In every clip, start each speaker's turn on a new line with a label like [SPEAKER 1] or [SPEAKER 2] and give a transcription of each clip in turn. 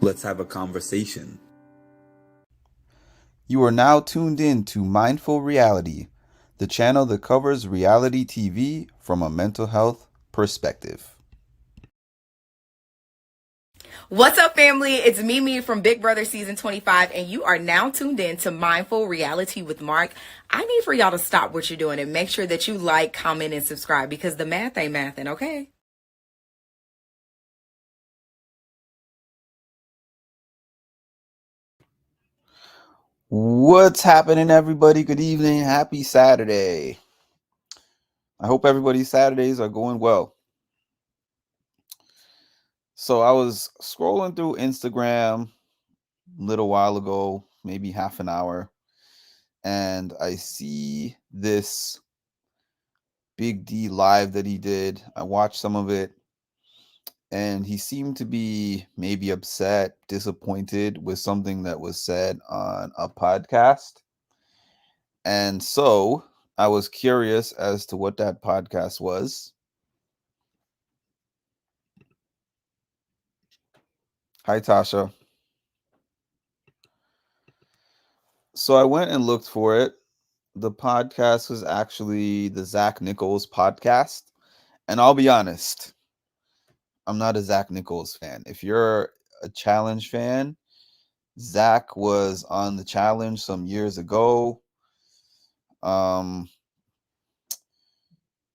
[SPEAKER 1] Let's have a conversation.
[SPEAKER 2] You are now tuned in to Mindful Reality, the channel that covers reality TV from a mental health perspective.
[SPEAKER 3] What's up, family? It's Mimi from Big Brother Season 25, and you are now tuned in to Mindful Reality with Mark. I need for y'all to stop what you're doing and make sure that you like, comment, and subscribe because the math ain't mathin', okay?
[SPEAKER 2] What's happening, everybody? Good evening. Happy Saturday. I hope everybody's Saturdays are going well. So I was scrolling through Instagram a little while ago, maybe half an hour, and I see this Big D live that he did. I watched some of it, and he seemed to be maybe upset, disappointed with something that was said on a podcast. And so I was curious as to what that podcast was. Hi, Tasha. So I went and looked for it. The podcast was actually the Zach Nichols podcast. And I'll be honest, I'm not a Zach Nichols fan. If you're a challenge fan, Zach was on the challenge some years ago.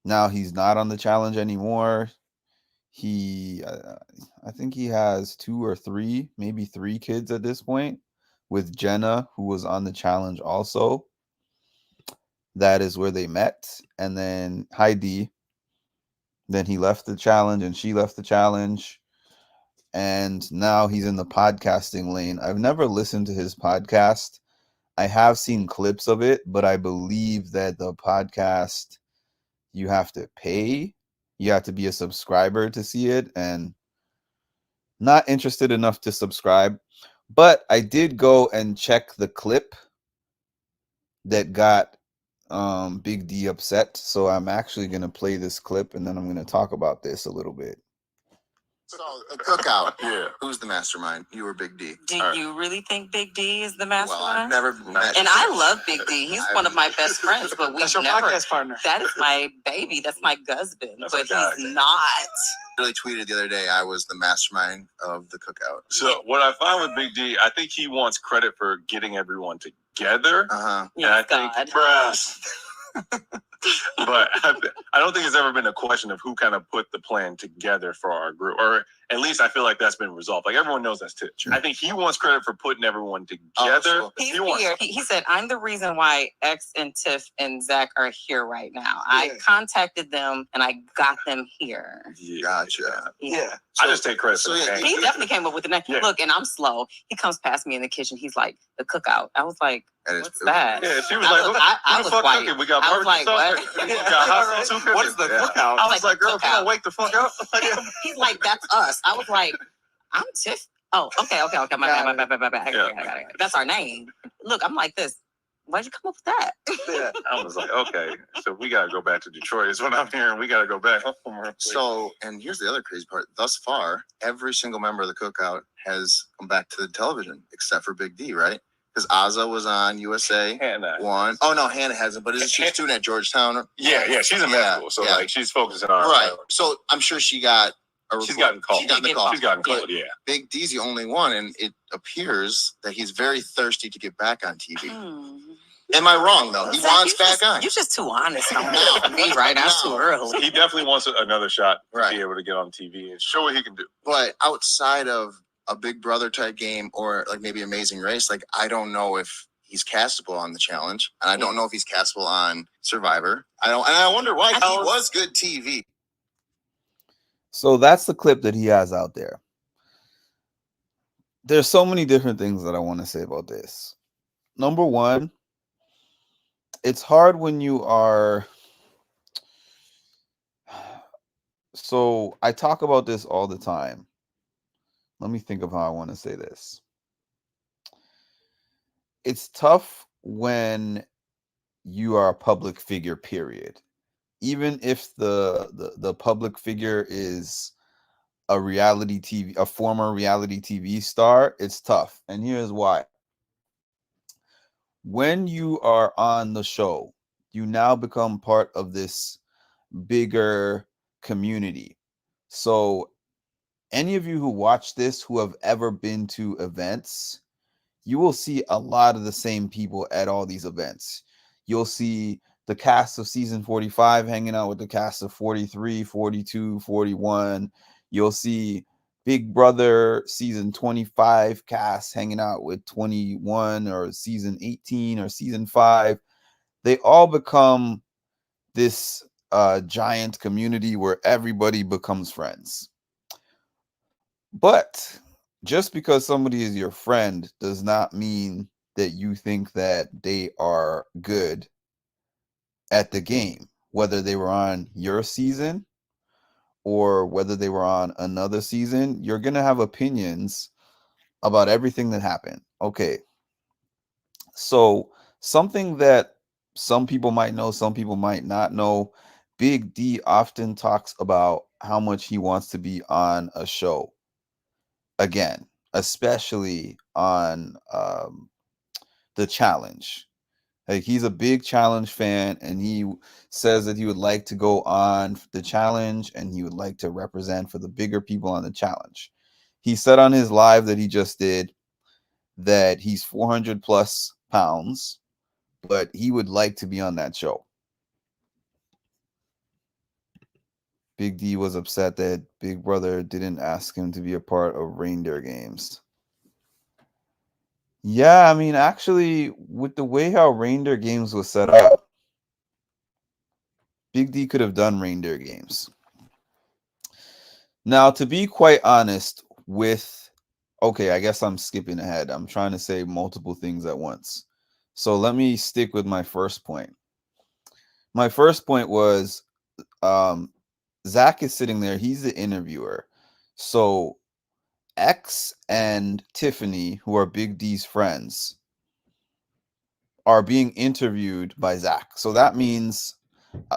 [SPEAKER 2] Now he's not on the challenge anymore. I think he has 2 or 3, maybe 3 kids at this point with Jenna, who was on the challenge also. That is where they met. And then Heidi, then he left the challenge and she left the challenge. And now he's in the podcasting lane. I've never listened to his podcast. I have seen clips of it, but I believe that the podcast, you have to pay. You have to be a subscriber to see it, and not interested enough to subscribe. But I did go and check the clip that got Big D upset. So I'm actually going to play this clip, and then I'm going to talk about this a little bit.
[SPEAKER 4] So, a cookout. Yeah. Who's the mastermind? You or Big D?
[SPEAKER 5] Do you really think Big D is the mastermind?
[SPEAKER 4] Well, I've never met
[SPEAKER 5] and I love Big D. He's one of my best friends, but we've
[SPEAKER 6] That's your
[SPEAKER 5] never.
[SPEAKER 6] podcast partner.
[SPEAKER 5] That is my baby. That's my husband.
[SPEAKER 4] That's
[SPEAKER 5] but
[SPEAKER 4] my
[SPEAKER 5] he's
[SPEAKER 4] guy.
[SPEAKER 5] not.
[SPEAKER 4] I really tweeted the other day I was the mastermind of the cookout.
[SPEAKER 6] So what I find with Big D, I think he wants credit for getting everyone together.
[SPEAKER 4] Uh-huh.
[SPEAKER 6] And I
[SPEAKER 5] God.
[SPEAKER 6] think, but I don't think it's ever been a question of who kind of put the plan together for our group, or at least I feel like that's been resolved. Like everyone knows that's it.
[SPEAKER 4] Sure.
[SPEAKER 6] I think he wants credit for putting everyone together.
[SPEAKER 5] He's
[SPEAKER 6] He wants-
[SPEAKER 5] here. He said, I'm the reason why X and Tiff and Zach are here right now. I contacted them and I got them here.
[SPEAKER 6] Yeah.
[SPEAKER 4] Gotcha.
[SPEAKER 5] Yeah.
[SPEAKER 6] I just take credit for
[SPEAKER 4] So,
[SPEAKER 6] that.
[SPEAKER 4] yeah,
[SPEAKER 5] He definitely came up with the name.
[SPEAKER 6] Yeah.
[SPEAKER 5] Look, and I'm slow. He comes past me in the kitchen. He's like, the cookout. I was like,
[SPEAKER 4] And
[SPEAKER 5] what's that?
[SPEAKER 6] Yeah, she was
[SPEAKER 5] I
[SPEAKER 6] like,
[SPEAKER 5] was-
[SPEAKER 6] who
[SPEAKER 5] I
[SPEAKER 6] the
[SPEAKER 5] was
[SPEAKER 6] fuck
[SPEAKER 5] white.
[SPEAKER 6] cooking? We got
[SPEAKER 5] I was
[SPEAKER 6] barbecue
[SPEAKER 5] like,
[SPEAKER 6] sauce.
[SPEAKER 5] what?
[SPEAKER 6] We got hot sauce.
[SPEAKER 4] What is the cookout?
[SPEAKER 6] I was like, girl, come
[SPEAKER 5] cookout.
[SPEAKER 6] on, wake the fuck up.
[SPEAKER 5] He's like, that's us. I was like, I'm Tiff. Oh, okay. My bad.
[SPEAKER 6] Yeah.
[SPEAKER 5] I got it. That's our name. Look, I'm like this. Why'd you come up with that?
[SPEAKER 6] Yeah. I was like, okay, so we gotta go back to Detroit. Is what I'm hearing. We gotta go back.
[SPEAKER 4] So, and here's the other crazy part. Thus far, every single member of the cookout has come back to the television, except for Big D, right? Because Azza was on USA
[SPEAKER 6] Hannah.
[SPEAKER 4] One. Oh, no, Hannah hasn't, but isn't she a student at Georgetown?
[SPEAKER 6] Yeah, she's in med school, so
[SPEAKER 4] yeah.
[SPEAKER 6] like she's focusing on
[SPEAKER 4] Right. So I'm sure she got a
[SPEAKER 6] She's
[SPEAKER 4] report.
[SPEAKER 6] gotten called.
[SPEAKER 4] She got the call.
[SPEAKER 6] She's gotten called.
[SPEAKER 4] But
[SPEAKER 6] Yeah.
[SPEAKER 4] Big D's the only one, and it appears that he's very thirsty to get back on TV. Am I wrong, though? He
[SPEAKER 5] Zach,
[SPEAKER 4] wants
[SPEAKER 5] you
[SPEAKER 4] back
[SPEAKER 5] just-
[SPEAKER 4] on.
[SPEAKER 5] You're just too honest on me right now. It's too early.
[SPEAKER 6] He definitely wants another shot to
[SPEAKER 4] Right.
[SPEAKER 6] be able to get on TV and show what he can do.
[SPEAKER 4] But outside of a Big Brother type game or like maybe Amazing Race, like I don't know if he's castable on the challenge, and I don't know if he's castable on Survivor. And I wonder why he was good TV.
[SPEAKER 2] So that's the clip that he has out there. There's so many different things that I want to say about this. Number one, it's hard when you are. So I talk about this all the time. Let me think of how I want to say this. It's tough when you are a public figure, period. Even if the public figure is a former reality TV star, it's tough. And here's why. When you are on the show, you now become part of this bigger community. So any of you who watch this who have ever been to events, you will see a lot of the same people at all these events. You'll see the cast of season 45 hanging out with the cast of 43, 42, 41. You'll see Big Brother season 25 cast hanging out with 21 or season 18 or season 5. They all become this giant community where everybody becomes friends. But just because somebody is your friend does not mean that you think that they are good at the game, whether they were on your season or whether they were on another season. You're going to have opinions about everything that happened. Okay. So, something that some people might know, some people might not know, Big D often talks about how much he wants to be on a show again, especially on the challenge. Like, he's a big challenge fan, and he says that he would like to go on the challenge and he would like to represent for the bigger people on the challenge. He said on his live that he just did that he's 400 plus pounds, but he would like to be on that show. Big D was upset that Big Brother didn't ask him to be a part of reindeer games. Yeah, I mean, actually, with the way how reindeer games was set up, Big D could have done reindeer games. Now, to be quite honest okay, I guess I'm skipping ahead. I'm trying to say multiple things at once. So let me stick with my first point. My first point was Zach is sitting there. He's the interviewer. So X and Tiffany, who are Big D's friends, are being interviewed by Zach. So that means,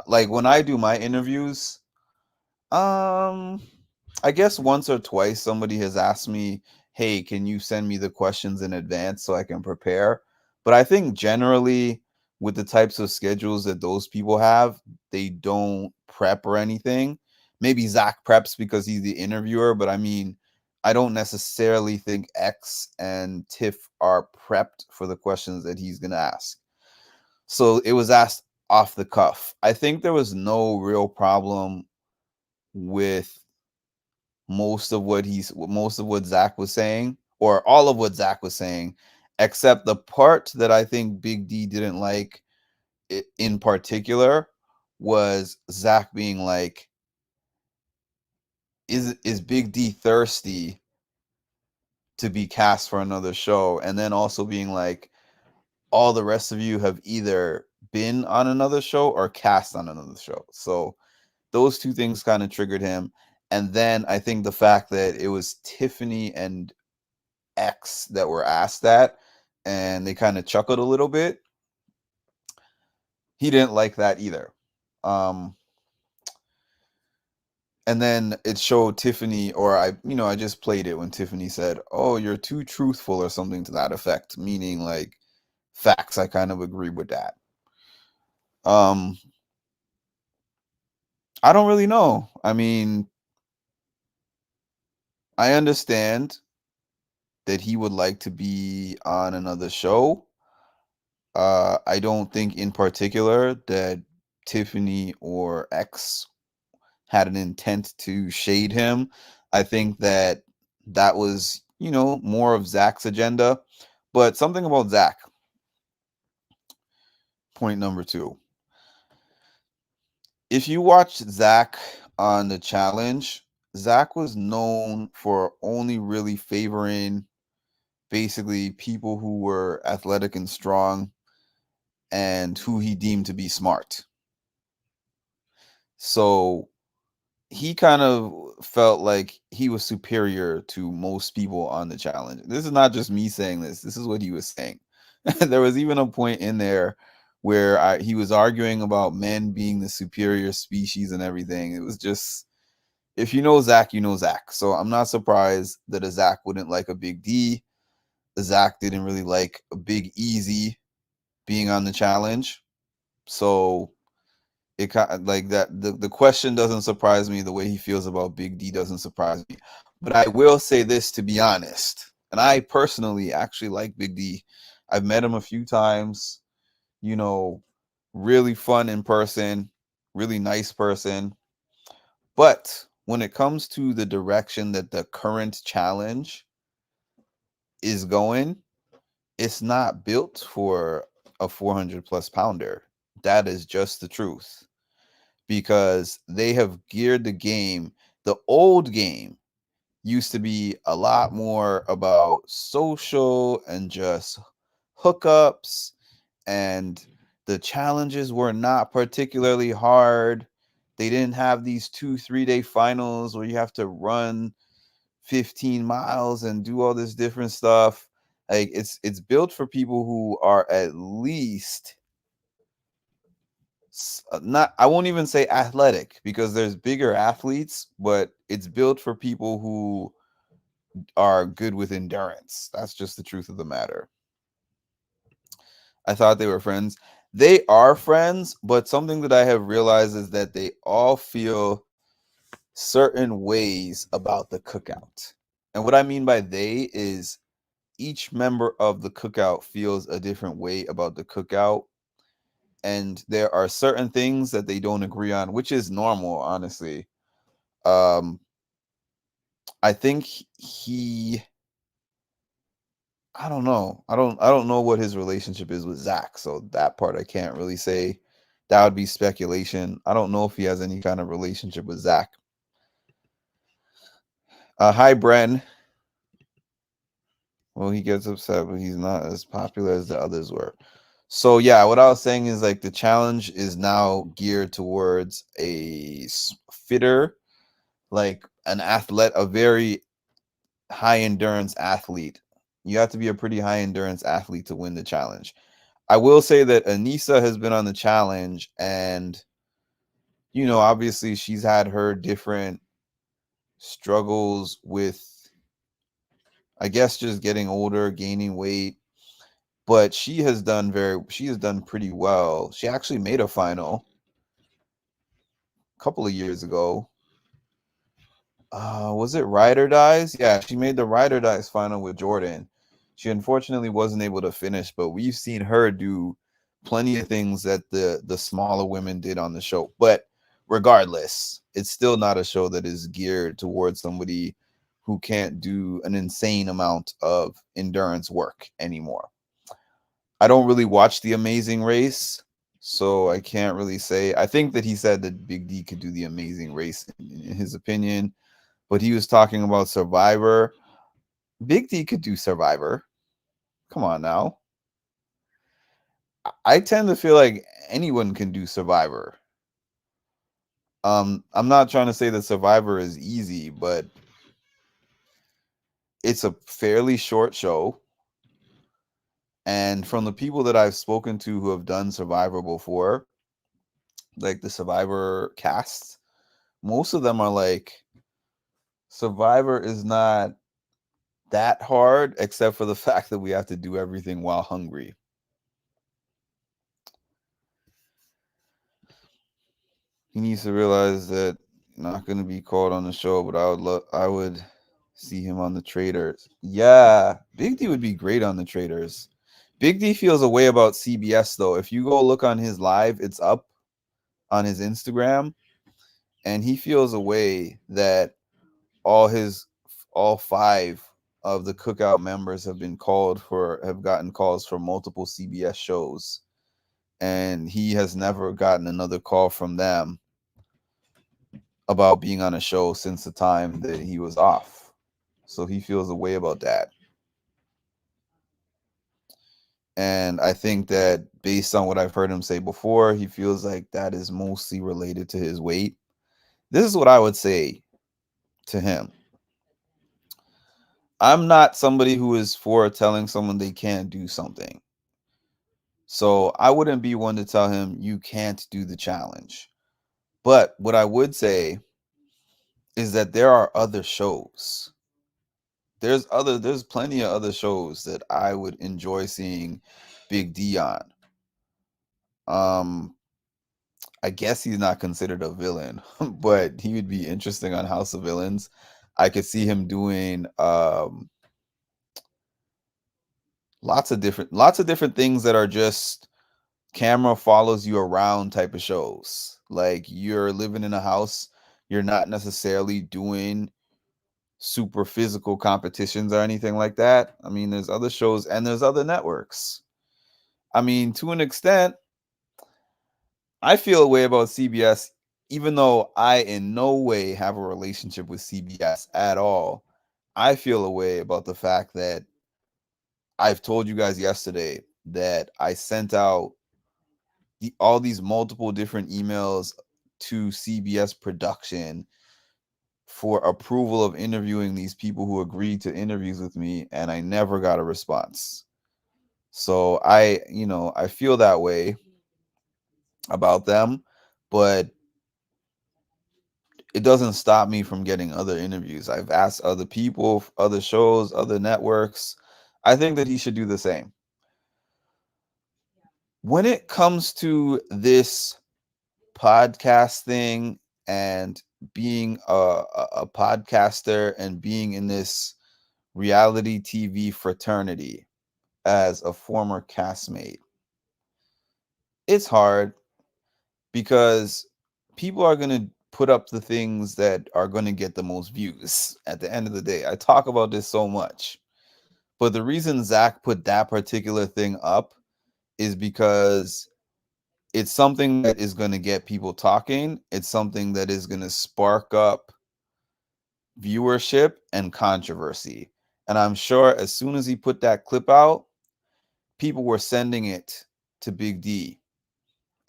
[SPEAKER 2] like, when I do my interviews, I guess once or twice somebody has asked me, "Hey, can you send me the questions in advance so I can prepare?" But I think generally with the types of schedules that those people have, they don't prep or anything. Maybe Zach preps because he's the interviewer, but I mean, I don't necessarily think X and Tiff are prepped for the questions that he's going to ask. So it was asked off the cuff. I think there was no real problem with most of what Zach was saying, or all of what Zach was saying, except the part that I think Big D didn't like in particular was Zach being like, is Big D thirsty to be cast for another show? And then also being like, all the rest of you have either been on another show or cast on another show. So those two things kind of triggered him. And then I think the fact that it was Tiffany and X that were asked that, and they kind of chuckled a little bit. He didn't like that either. And then it showed Tiffany, or I just played it when Tiffany said, "Oh, you're too truthful," or something to that effect, meaning like facts. I kind of agree with that. I don't really know. I mean, I understand that he would like to be on another show. I don't think in particular that Tiffany or X had an intent to shade him. I think that was, more of Zach's agenda. But something about Zach, point number 2. If you watch Zach on the challenge, Zach was known for only really favoring basically people who were athletic and strong and who he deemed to be smart. So he kind of felt like he was superior to most people on the challenge. This is not just me saying this. This is what he was saying. There was even a point in there where he was arguing about men being the superior species and everything. It if you know Zach, you know Zach. So I'm not surprised that a Zach wouldn't like a Big D. The Zach didn't really like a Big Easy being on the challenge. So it kind of like that. The question doesn't surprise me. The way he feels about Big D doesn't surprise me. But I will say this, to be honest, and I personally actually like Big D. I've met him a few times. You know, really fun in person, really nice person. But when it comes to the direction that the current challenge is going, it's not built for a 400 plus pounder. That is just the truth, because they have geared the game. The old game used to be a lot more about social and just hookups, and the challenges were not particularly hard. They didn't have these 2 3 day finals where you have to run 15 miles and do all this different stuff. Like it's built for people who are at least not, I won't even say athletic, because there's bigger athletes, but it's built for people who are good with endurance. That's just the truth of the matter. I thought they were friends. They are friends, but something that I have realized is that they all feel certain ways about the cookout. And what I mean by they is each member of the cookout feels a different way about the cookout. And there are certain things that they don't agree on, which is normal, honestly. Um, I think he I don't know. I don't know what his relationship is with Zach, so that part I can't really say. That would be speculation. I don't know if he has any kind of relationship with Zach. Hi, Bren. Well, he gets upset, but he's not as popular as the others were. So yeah, what I was saying is like the challenge is now geared towards a fitter, like an athlete, a very high endurance athlete. You have to be a pretty high endurance athlete to win the challenge. I will say that Anissa has been on the challenge, and obviously she's had her different struggles with, I guess, just getting older, gaining weight, but she has done pretty well. She actually made a final a couple of years ago. Was it Ride or Dies? Yeah, she made the Ride or Dies final with Jordan. She unfortunately wasn't able to finish, but we've seen her do plenty of things that the smaller women did on the show. But regardless, it's still not a show that is geared towards somebody who can't do an insane amount of endurance work anymore. I don't really watch The Amazing Race, so I can't really say. I think that he said that Big D could do The Amazing Race in his opinion, but he was talking about Survivor. Big D could do Survivor. Come on now. I tend to feel like anyone can do Survivor. I'm not trying to say that Survivor is easy, but it's a fairly short show. And from the people that I've spoken to who have done Survivor before, like the Survivor cast, most of them are like, Survivor is not that hard, except for the fact that we have to do everything while hungry. He needs to realize that not going to be called on the show, but I would see him on the Traders. Yeah, Big D would be great on the Traders. Big D feels a way about CBS though. If you go look on his live, it's up on his Instagram, and he feels a way that all five of the cookout members have gotten calls for multiple CBS shows, and he has never gotten another call from them about being on a show since the time that he was off. So he feels a way about that. And I think that based on what I've heard him say before, he feels like that is mostly related to his weight. This is what I would say to him. I'm not somebody who is for telling someone they can't do something. So I wouldn't be one to tell him you can't do the challenge. But what I would say is that there are other shows. There's plenty of other shows that I would enjoy seeing Big D on. I guess he's not considered a villain, but he would be interesting on House of Villains. I could see him doing lots of different things that are just camera follows you around type of shows. Like you're living in a house, you're not necessarily doing super physical competitions or anything like that. I mean, there's other shows and there's other networks. I mean, to an extent, I feel a way about CBS, even though I in no way have a relationship with CBS at all. I feel a way about the fact that I've told you guys yesterday that I sent out all these multiple different emails to CBS production for approval of interviewing these people who agreed to interviews with me, and I never got a response. So I feel that way about them, but it doesn't stop me from getting other interviews. I've asked other people, other shows, other networks. I think that he should do the same. When it comes to this podcast thing and being a podcaster and being in this reality TV fraternity as a former castmate, it's hard because people are going to put up the things that are going to get the most views at the end of the day. I talk about this so much, but the reason Zach put that particular thing up is because it's something that is going to get people talking. It's something that is going to spark up viewership and controversy. And I'm sure as soon as he put that clip out, people were sending it to Big D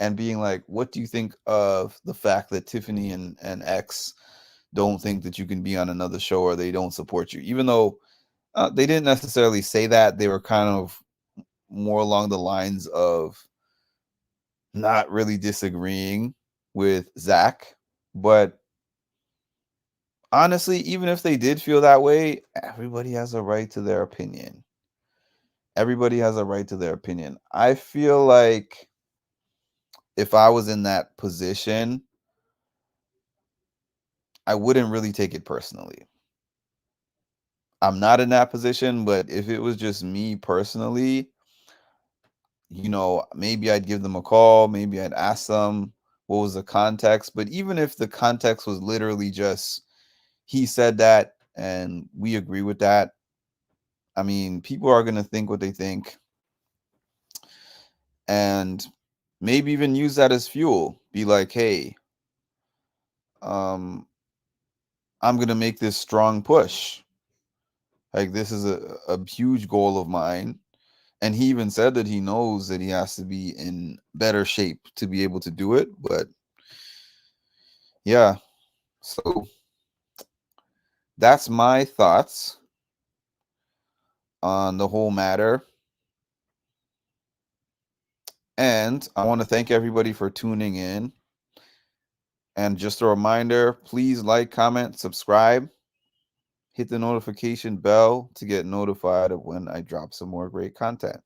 [SPEAKER 2] and being like, what do you think of the fact that Tiffany and X don't think that you can be on another show, or they don't support you? Even though they didn't necessarily say that, they were kind of more along the lines of not really disagreeing with Zach. But honestly, even if they did feel that way, everybody has a right to their opinion. Everybody has a right to their opinion. I feel like if I was in that position, I wouldn't really take it personally. I'm not in that position, but if it was just me personally, maybe I'd give them a call, maybe I'd ask them what was the context. But even if the context was literally just he said that and we agree with that, I mean, people are going to think what they think and maybe even use that as fuel. Be like, hey, I'm going to make this strong push. Like, this is a huge goal of mine. And he even said that he knows that he has to be in better shape to be able to do it. But yeah, so that's my thoughts on the whole matter. And I want to thank everybody for tuning in. And just a reminder, please like, comment, subscribe, hit the notification bell to get notified of when I drop some more great content.